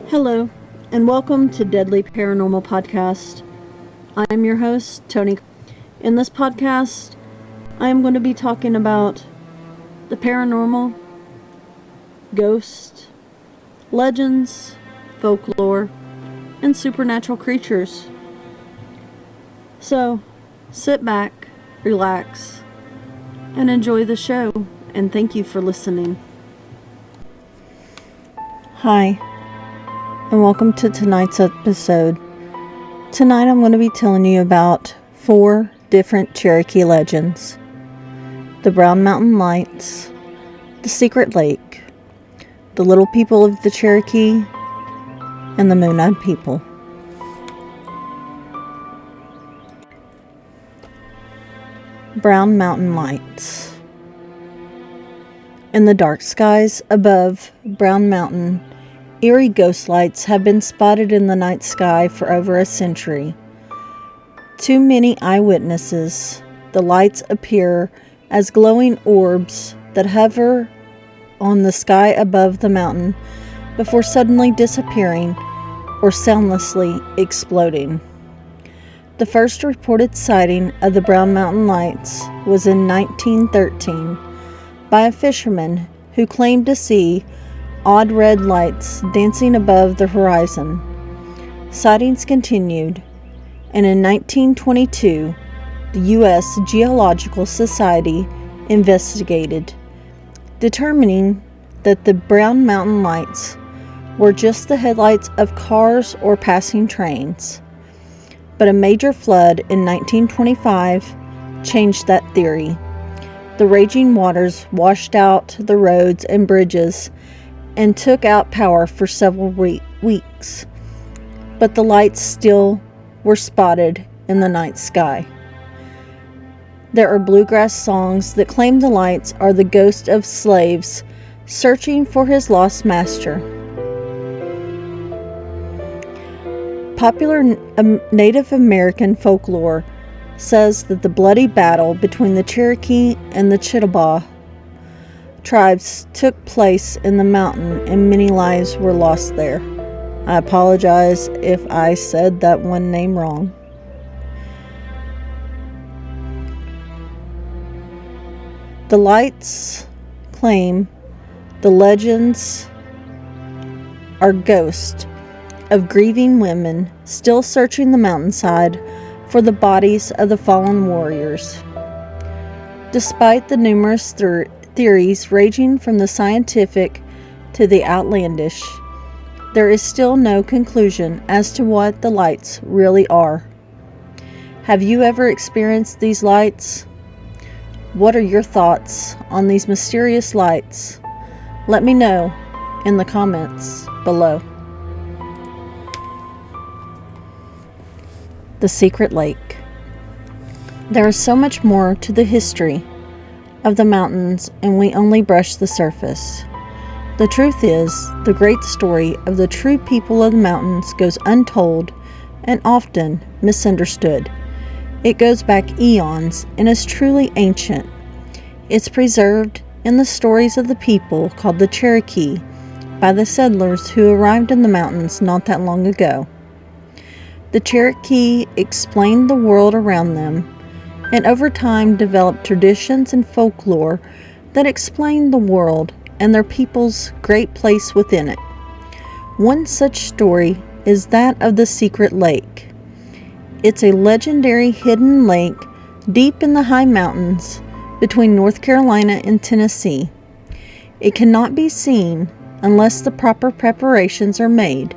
Hello, and welcome to Deadly Paranormal Podcast. I'm your host, Tony. In this podcast, I am going to be talking about the paranormal, ghosts, legends, folklore, and supernatural creatures. So, sit back, relax, and enjoy the show, and thank you for listening. Hi, and welcome to tonight's episode. Tonight I'm going to be telling you about 4 different Cherokee legends. The Brown Mountain Lights, the Secret Lake, the Little People of the Cherokee, and the Moon-Eyed People. Brown Mountain Lights. In the dark skies above Brown Mountain, eerie ghost lights have been spotted in the night sky for over a century. To many eyewitnesses, the lights appear as glowing orbs that hover on the sky above the mountain before suddenly disappearing or soundlessly exploding. The first reported sighting of the Brown Mountain Lights was in 1913 by a fisherman who claimed to see odd red lights dancing above the horizon. Sightings continued, and in 1922, the U.S. Geological Society investigated, determining that the Brown Mountain Lights were just the headlights of cars or passing trains. But a major flood in 1925 changed that theory. The raging waters washed out the roads and bridges and took out power for several weeks, but the lights still were spotted in the night sky. There are bluegrass songs that claim the lights are the ghost of slaves searching for his lost master. Popular Native American folklore says that the bloody battle between the Cherokee and the Chittiwaha tribes took place in the mountain and many lives were lost there. I apologize if I said that one name wrong. The lights claim the legends are ghosts of grieving women still searching the mountainside for the bodies of the fallen warriors. Despite the numerous theories ranging from the scientific to the outlandish, there is still no conclusion as to what the lights really are. Have you ever experienced these lights? What are your thoughts on these mysterious lights? Let me know in the comments below. The Secret Lake. There is so much more to the history of the mountains, and we only brush the surface. The truth is, the great story of the true people of the mountains goes untold and often misunderstood. It goes back eons and is truly ancient. It's preserved in the stories of the people called the Cherokee by the settlers who arrived in the mountains not that long ago. The Cherokee explained the world around them, and over time developed traditions and folklore that explain the world and their people's great place within it. One such story is that of the Secret Lake. It's a legendary hidden lake deep in the high mountains between North Carolina and Tennessee. It cannot be seen unless the proper preparations are made.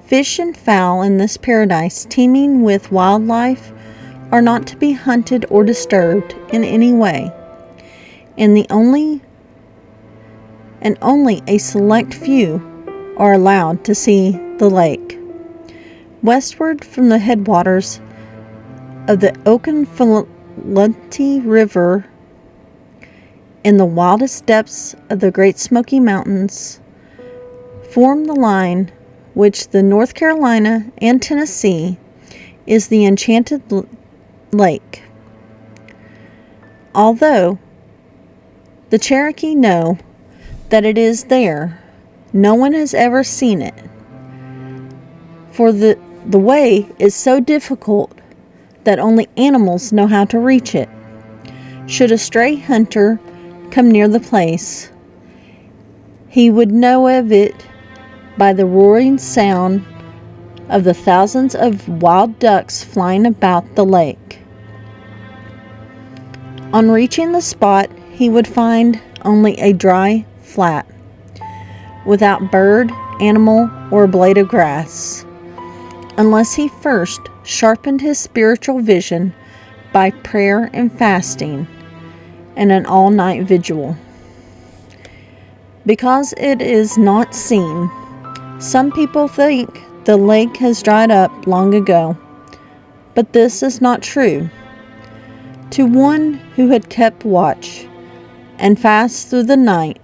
Fish and fowl in this paradise teeming with wildlife are not to be hunted or disturbed in any way, and only a select few are allowed to see the lake. Westward from the headwaters of the Oconfalente River, in the wildest depths of the Great Smoky Mountains, form the line which the North Carolina and Tennessee is the Enchanted Lake. Although the Cherokee know that it is there, no one has ever seen it. for the way is so difficult that only animals know how to reach it. Should a stray hunter come near the place, he would know of it by the roaring sound of the thousands of wild ducks flying about the lake. On reaching the spot, he would find only a dry flat, without bird, animal, or blade of grass, unless he first sharpened his spiritual vision by prayer and fasting and an all-night vigil. Because it is not seen, some people think the lake has dried up long ago, but this is not true. To one who had kept watch and fast through the night,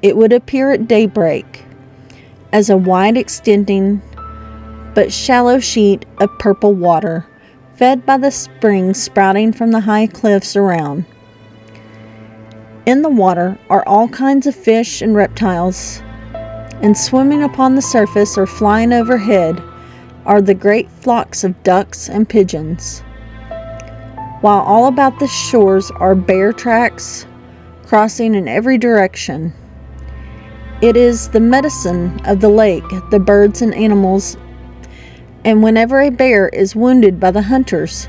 it would appear at daybreak as a wide extending but shallow sheet of purple water, fed by the springs sprouting from the high cliffs around. In the water are all kinds of fish and reptiles, and swimming upon the surface or flying overhead are the great flocks of ducks and pigeons, while all about the shores are bear tracks crossing in every direction. It is the medicine of the lake, the birds and animals, and whenever a bear is wounded by the hunters,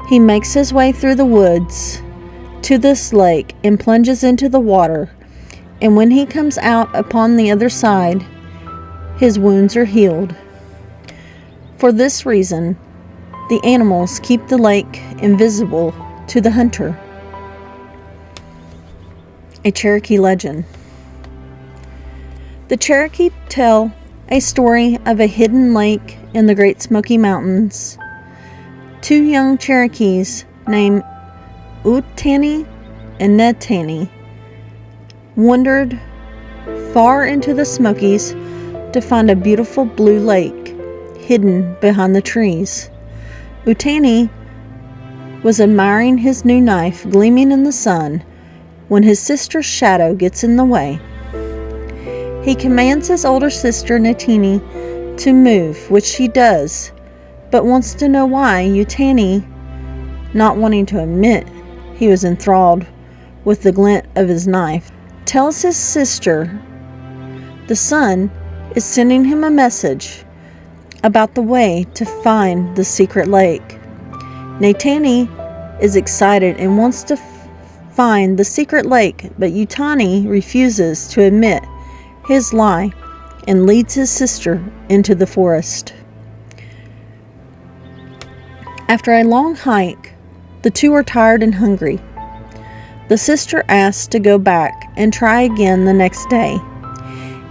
he makes his way through the woods to this lake and plunges into the water, and when he comes out upon the other side, his wounds are healed. For this reason, the animals keep the lake invisible to the hunter. A Cherokee legend. The Cherokee tell a story of a hidden lake in the Great Smoky Mountains. Two young Cherokees named Utani and Netani wandered far into the Smokies to find a beautiful blue lake hidden behind the trees. Utani was admiring his new knife gleaming in the sun when his sister's shadow gets in the way. He commands his older sister Netani to move, which she does, but wants to know why. Utani, not wanting to admit he was enthralled with the glint of his knife, tells his sister the sun is sending him a message about the way to find the secret lake. Netani is excited and wants to find the secret lake, but Utani refuses to admit his lie and leads his sister into the forest. After a long hike, the two are tired and hungry. The sister asks to go back and try again the next day.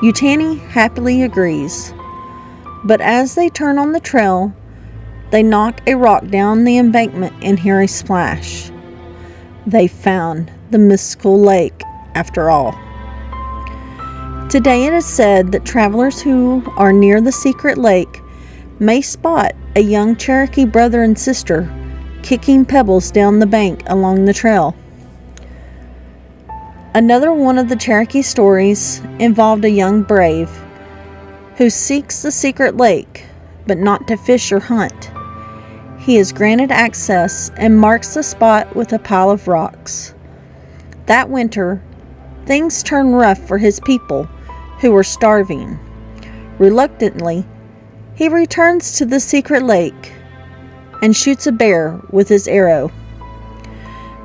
Utani happily agrees, but as they turn on the trail, they knock a rock down the embankment and hear a splash. They found the mystical lake after all. Today it is said that travelers who are near the secret lake may spot a young Cherokee brother and sister kicking pebbles down the bank along the trail. Another one of the Cherokee stories involved a young brave who seeks the secret lake, but not to fish or hunt. He is granted access and marks the spot with a pile of rocks. That winter, things turn rough for his people, who were starving. Reluctantly, he returns to the secret lake and shoots a bear with his arrow.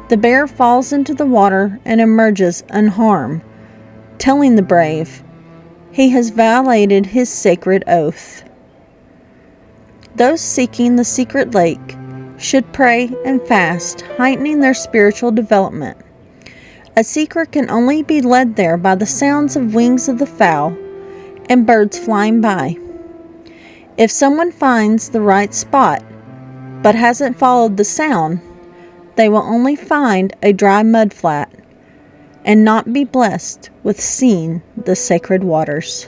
The bear falls into the water and emerges unharmed, telling the brave he has violated his sacred oath. Those seeking the secret lake should pray and fast, heightening their spiritual development. A seeker can only be led there by the sounds of wings of the fowl and birds flying by. If someone finds the right spot but hasn't followed the sound, they will only find a dry mud flat and not be blessed with seeing the sacred waters.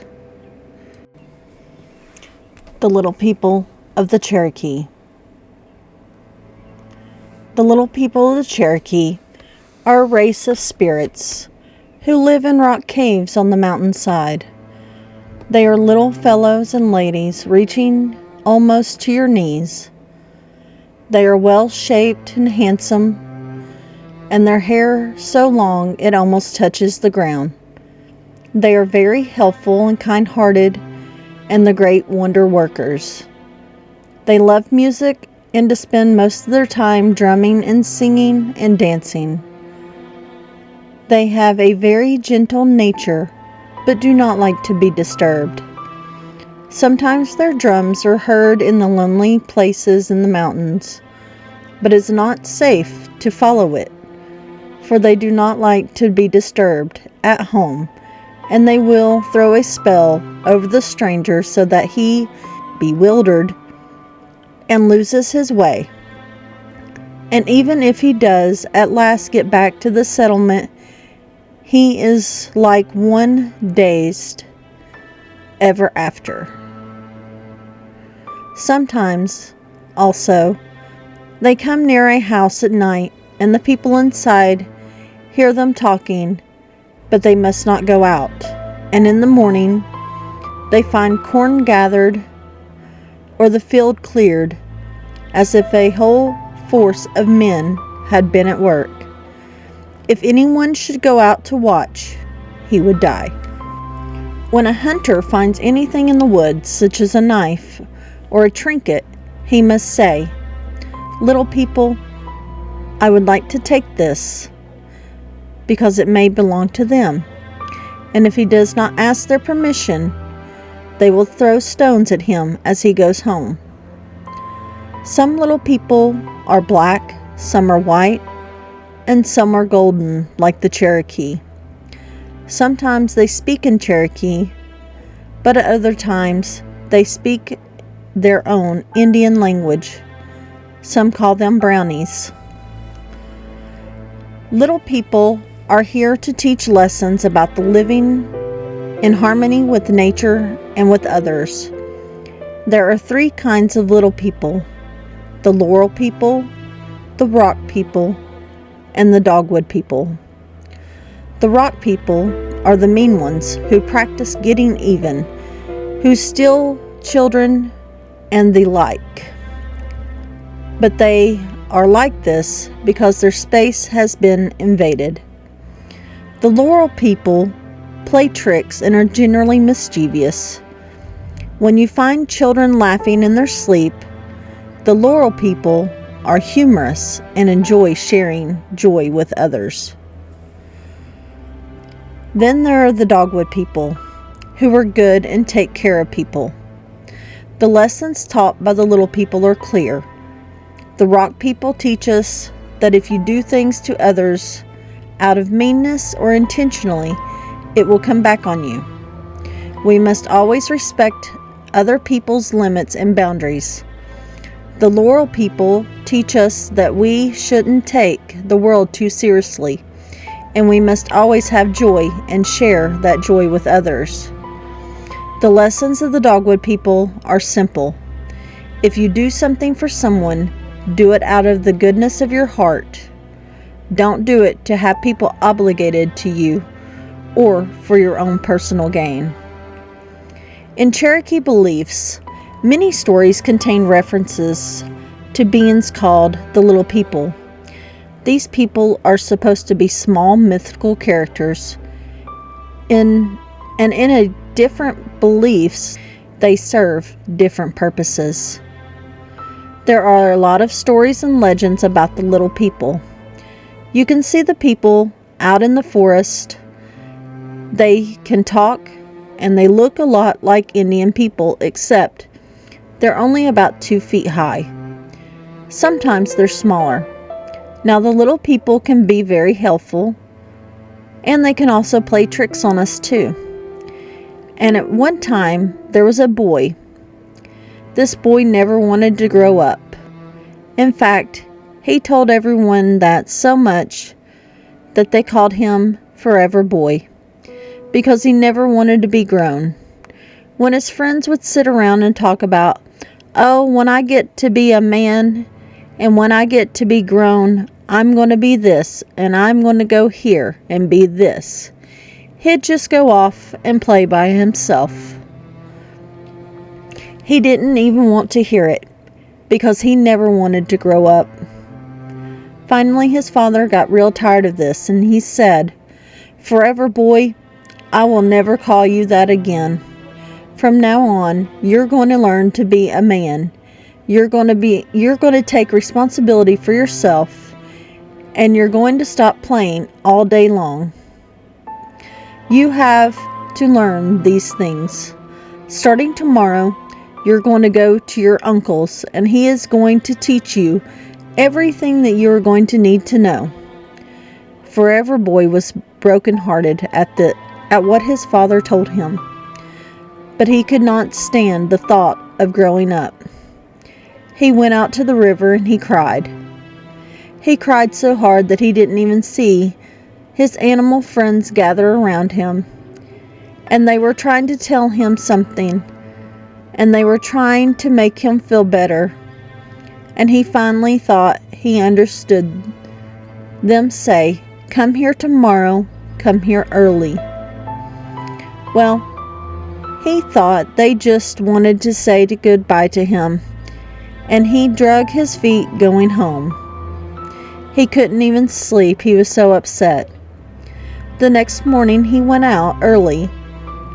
The little people of the Cherokee. The little people of the Cherokee are a race of spirits who live in rock caves on the mountainside. They are little fellows and ladies reaching almost to your knees. They are well shaped and handsome, and their hair so long it almost touches the ground. They are very helpful and kind-hearted, and the great wonder workers. They love music and to spend most of their time drumming and singing and dancing. They have a very gentle nature, but do not like to be disturbed. Sometimes their drums are heard in the lonely places in the mountains, but it is not safe to follow it, for they do not like to be disturbed at home, and they will throw a spell over the stranger so that he, bewildered, and loses his way. And even if he does at last get back to the settlement, he is like one dazed ever after. Sometimes, also, they come near a house at night, and the people inside hear them talking, but they must not go out. And in the morning, they find corn gathered or the field cleared, as if a whole force of men had been at work. If anyone should go out to watch, he would die. When a hunter finds anything in the woods, such as a knife or a trinket, he must say, "Little people, I would like to take this, because it may belong to them." And if he does not ask their permission, they will throw stones at him as he goes home. Some little people are black, some are white, and some are golden, like the Cherokee. Sometimes they speak in Cherokee, but at other times they speak their own Indian language. Some call them brownies. Little people are here to teach lessons about the living in harmony with nature and with others. There are 3 kinds of little people: the laurel people, the rock people, and the dogwood people. The rock people are the mean ones who practice getting even, who steal children and the like. But they are like this because their space has been invaded. The laurel people play tricks and are generally mischievous. When you find children laughing in their sleep, the laurel people are humorous and enjoy sharing joy with others. Then there are the dogwood people, who are good and take care of people. The lessons taught by the little people are clear. The rock people teach us that if you do things to others out of meanness or intentionally, it will come back on you. We must always respect other people's limits and boundaries. The laurel people teach us that we shouldn't take the world too seriously, and we must always have joy and share that joy with others. The lessons of the dogwood people are simple. If you do something for someone, do it out of the goodness of your heart. Don't do it to have people obligated to you or for your own personal gain. In Cherokee beliefs, many stories contain references to beings called the little people. These people are supposed to be small mythical characters. In a different beliefs, they serve different purposes. There are a lot of stories and legends about the little people. You can see the people out in the forest. They can talk, and they look a lot like Indian people, except they're only about 2 feet high. Sometimes they're smaller. Now the little people can be very helpful, and they can also play tricks on us too. And at one time, there was a boy. This boy never wanted to grow up. In fact, he told everyone that so much that they called him Forever Boy, because he never wanted to be grown. When his friends would sit around and talk about, "Oh, when I get to be a man, and when I get to be grown, I'm going to be this, and I'm going to go here and be this," he'd just go off and play by himself. He didn't even want to hear it, because he never wanted to grow up. Finally, his father got real tired of this, and he said, "Forever, boy, I will never call you that again. From now on, you're going to learn to be a man. You're going to take responsibility for yourself, and you're going to stop playing all day long. You have to learn these things. Starting tomorrow, you're going to go to your uncle's, and he is going to teach you everything that you are going to need to know." Forever Boy was brokenhearted at what his father told him, but he could not stand the thought of growing up. He went out to the river and he cried. He cried so hard that he didn't even see his animal friends gather around him, and they were trying to tell him something, and they were trying to make him feel better, and he finally thought he understood them say, "Come here tomorrow, come here early." Well, he thought they just wanted to say goodbye to him, and he dragged his feet going home. He couldn't even sleep, he was so upset. The next morning he went out early,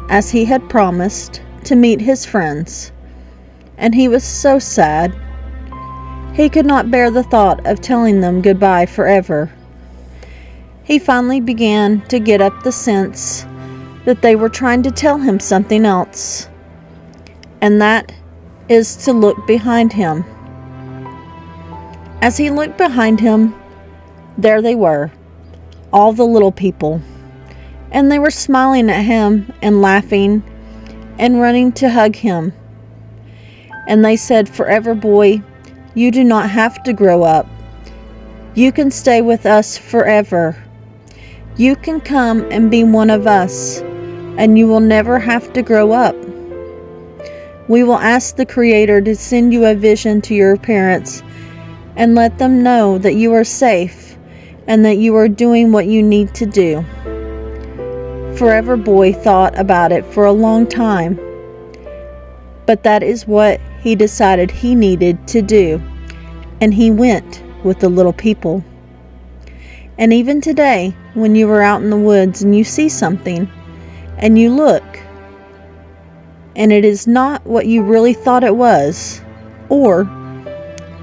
as he had promised, to meet his friends, and he was so sad. He could not bear the thought of telling them goodbye forever. He finally began to get up the sense that they were trying to tell him something else, and that is to look behind him. As he looked behind him, there they were, all the little people, and they were smiling at him and laughing and running to hug him. And they said, "Forever, boy, you do not have to grow up. You can stay with us forever. You can come and be one of us, and you will never have to grow up. We will ask the Creator to send you a vision to your parents and let them know that you are safe and that you are doing what you need to do." Forever Boy thought about it for a long time, but that is what he decided he needed to do, and he went with the little people. And even today, when you are out in the woods and you see something, and you look, and it is not what you really thought it was, or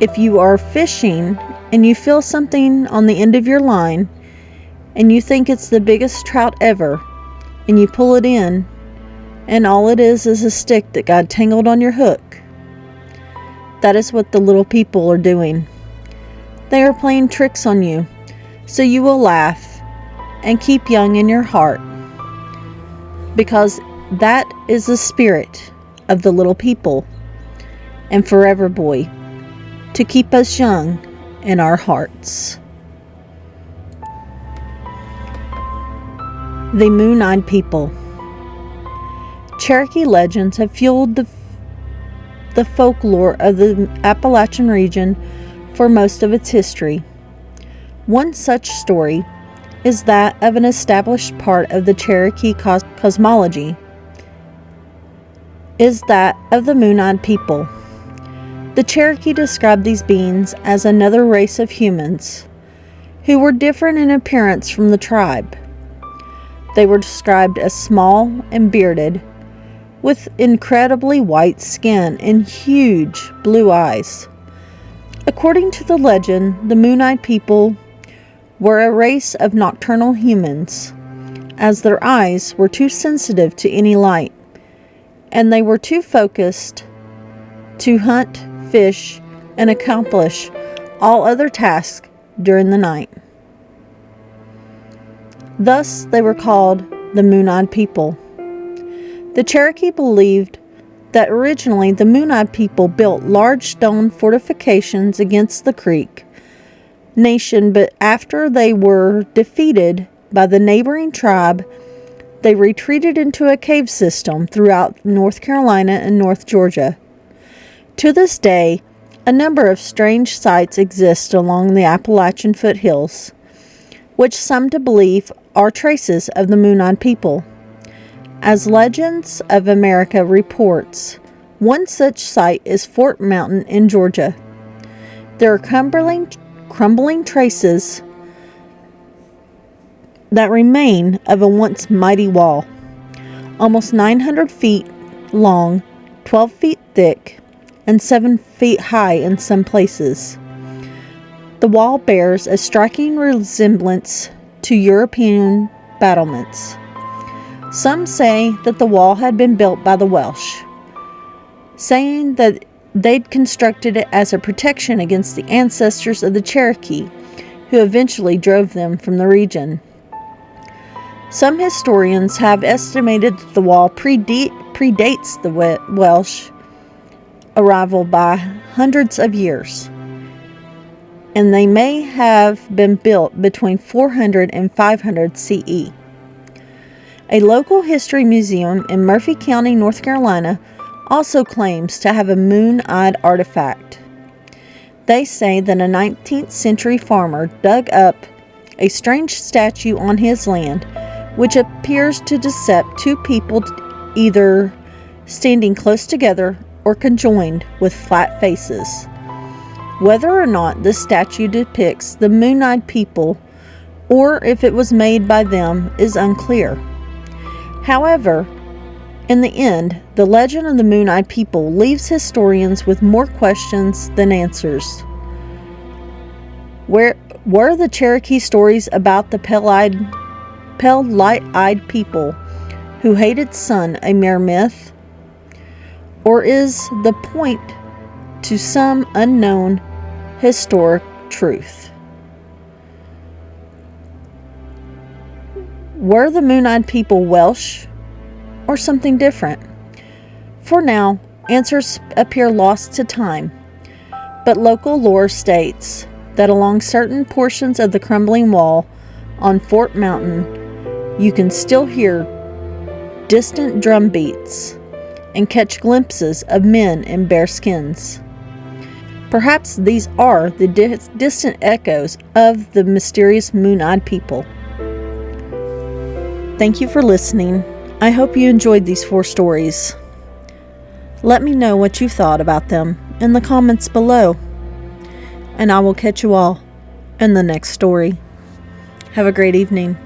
if you are fishing and you feel something on the end of your line, and you think it's the biggest trout ever, and you pull it in, and all it is a stick that got tangled on your hook. That is what the little people are doing. They are playing tricks on you, so you will laugh and keep young in your heart, because that is the spirit of the little people and Forever Boy, to keep us young in our hearts. The Moon-Eyed People. Cherokee legends have fueled the folklore of the Appalachian region for most of its history. One such story is that of an established part of the Cherokee cosmology, is that of the Moon-Eyed People. The Cherokee described these beings as another race of humans who were different in appearance from the tribe. They were described as small and bearded, with incredibly white skin and huge blue eyes. According to the legend, the Moon-Eyed People were a race of nocturnal humans, as their eyes were too sensitive to any light, and they were too focused to hunt, fish, and accomplish all other tasks during the night. Thus, they were called the Moon-Eyed People. The Cherokee believed that originally the Moon-Eyed People built large stone fortifications against the Creek Nation, but after they were defeated by the neighboring tribe, they retreated into a cave system throughout North Carolina and North Georgia. To this day, a number of strange sites exist along the Appalachian foothills, which some to believe are traces of the Moon-Eyed People. As Legends of America reports, One such site is Fort Mountain in Georgia. There are crumbling traces that remain of a once mighty wall, almost 900 feet long, 12 feet thick, and 7 feet high in some places. The wall bears a striking resemblance to European battlements. Some say that the wall had been built by the Welsh, saying that they'd constructed it as a protection against the ancestors of the Cherokee, who eventually drove them from the region. Some historians have estimated that the wall predates the Welsh arrival by hundreds of years, and they may have been built between 400 and 500 CE. A local history museum in Murphy County, North Carolina, also claims to have a moon-eyed artifact. They say that a 19th century farmer dug up a strange statue on his land, which appears to depict two people either standing close together or conjoined with flat faces. Whether or not this statue depicts the moon-eyed people, or if it was made by them, is unclear. However, in the end, the legend of the moon-eyed people leaves historians with more questions than answers. Where were the Cherokee stories about the pale light-eyed people who hated sun a mere myth? Or is the point to some unknown historic truth? Were the moon-eyed people Welsh or something different? For now, answers appear lost to time, but local lore states that along certain portions of the crumbling wall on Fort Mountain, you can still hear distant drum beats and catch glimpses of men in bare skins. Perhaps these are the distant echoes of the mysterious moon-eyed people. Thank you for listening. I hope you enjoyed these 4 stories. Let me know what you thought about them in the comments below, and I will catch you all in the next story. Have a great evening.